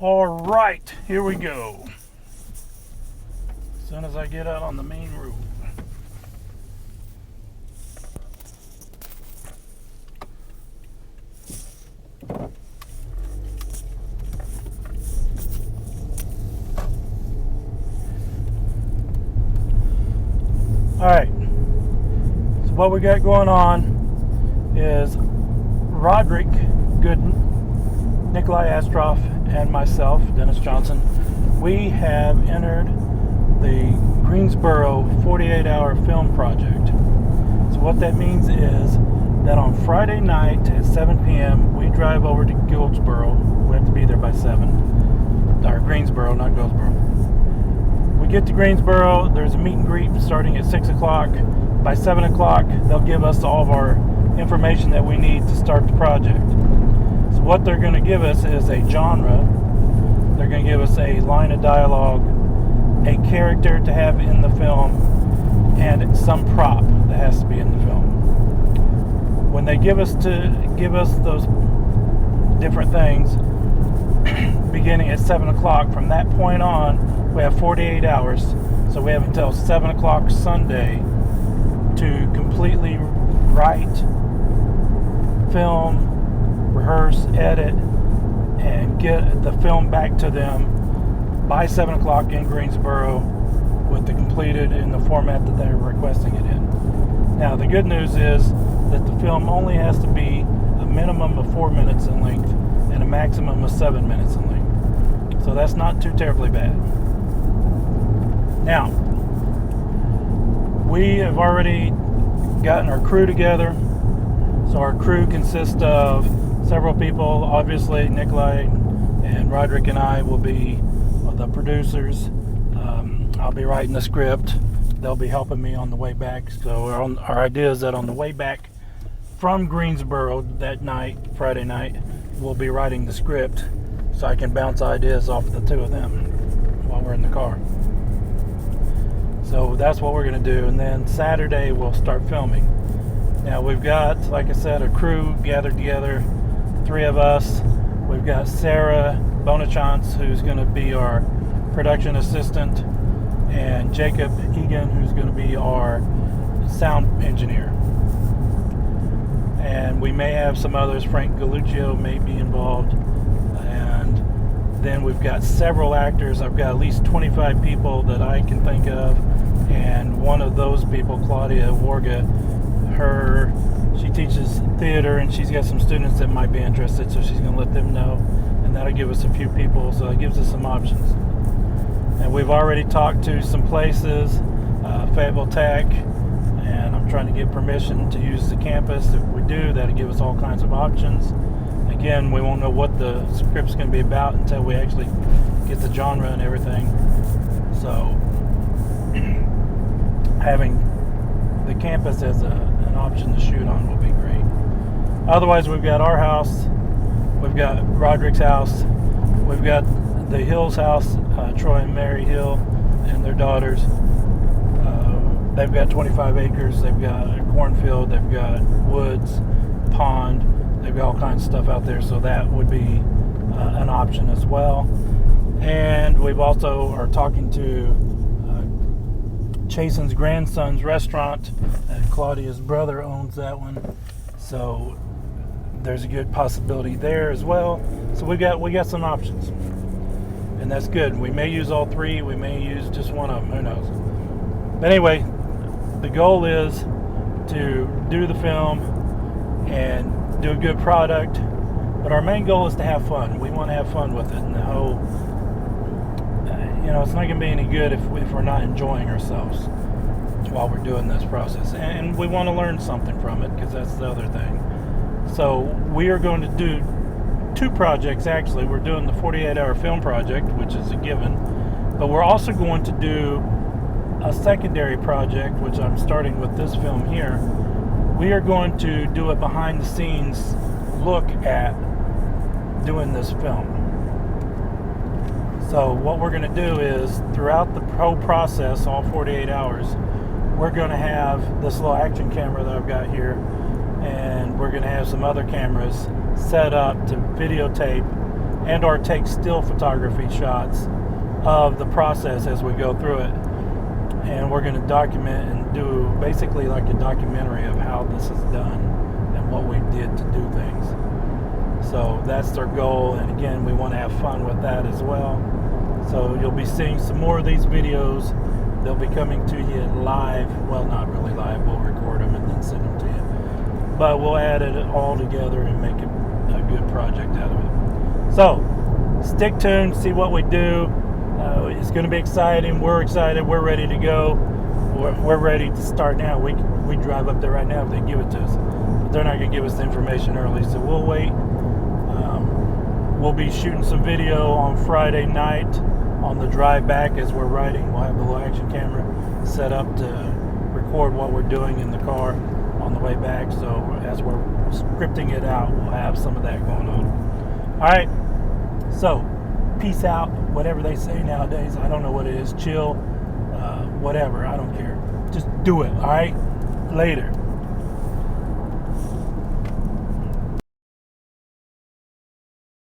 All right, here we go. As soon as I get out on the main road. All right, so what we got going on is Roderick Gooden, Nikolai Astroff, and myself, Dennis Johnson. We have entered the Greensboro 48-hour film project. So what that means is that on Friday night at 7 p.m. we drive over to Goldsboro. We have to be there by 7. Or Greensboro, not Goldsboro. We get to Greensboro. There's a meet and greet starting at 6 o'clock. By 7 o'clock, they'll give us all of our information that we need to start the project. So what they're going to give us is a genre. They're going to give us a line of dialogue, a character to have in the film, and some prop that has to be in the film. When they give us those different things, beginning at 7 o'clock, from that point on, we have 48 hours. So we have until 7 o'clock Sunday to completely write, film, rehearse, edit, and get the film back to them by 7 o'clock in Greensboro with the completed in the format that they're requesting it in. Now, the good news is that the film only has to be a minimum of 4 minutes in length and a maximum of 7 minutes in length. So that's not too terribly bad. Now, we have already gotten our crew together. So our crew consists of several people. Obviously, Nikolai and Roderick and I will be the producers. I'll be writing the script. They'll be helping me on the way back. So our idea is that on the way back from Greensboro that night, Friday night, we'll be writing the script so I can bounce ideas off the two of them while we're in the car. So that's what we're going to do. And then Saturday we'll start filming. Now we've got, like I said, a crew gathered together, 3 of us. We've got Sarah Bonachance, who's going to be our production assistant, and Jacob Egan, who's going to be our sound engineer. And we may have some others. Frank Galluccio may be involved. And then we've got several actors. I've got at least 25 people that I can think of. And one of those people, Claudia Warga, she teaches theater, and she's got some students that might be interested, so she's going to let them know, and that'll give us a few people, so it gives us some options. And we've already talked to some places, Fayetteville Tech, and I'm trying to get permission to use the campus. If we do, that'll give us all kinds of options. Again, we won't know what the script's going to be about until we actually get the genre and everything. So having the campus as an option to shoot on will be great. Otherwise, we've got our house, we've got Roderick's house, we've got the Hill's house, Troy and Mary Hill and their daughters. They've got 25 acres, they've got a cornfield, they've got woods, pond, they've got all kinds of stuff out there, so that would be an option as well. And we've also are talking to Chasen's grandson's restaurant. Claudia's brother owns that one, so there's a good possibility there as well. So we got some options, and that's good. We may use all 3, we may use just one of them, who knows. But anyway, the goal is to do the film and do a good product, but our main goal is to have fun. We want to have fun with it, and the whole it's not going to be any good if we're not enjoying ourselves while we're doing this process. And we want to learn something from it, because that's the other thing. So we are going to do 2 projects, actually. We're doing the 48-hour film project, which is a given. But we're also going to do a secondary project, which I'm starting with this film here. We are going to do a behind-the-scenes look at doing this film. So what we're going to do is, throughout the whole process, all 48 hours, we're going to have this little action camera that I've got here, and we're going to have some other cameras set up to videotape and or take still photography shots of the process as we go through it. And we're going to document and do basically like a documentary of how this is done and what we did to do things. So that's their goal, and again, we want to have fun with that as well. So you'll be seeing some more of these videos. They'll be coming to you live. Well, not really live. We'll record them and then send them to you. But we'll add it all together and make it a good project out of it. So stick tuned, see what we do. It's going to be exciting. We're excited. We're ready to go. We're ready to start now. We drive up there right now if they give it to us. But they're not going to give us the information early, so we'll wait. We'll be shooting some video on Friday night on the drive back as we're riding. We'll have the little action camera set up to record what we're doing in the car on the way back. So as we're scripting it out, we'll have some of that going on. All right. So peace out. Whatever they say nowadays, I don't know what it is. Chill. Whatever. I don't care. Just do it. All right. Later.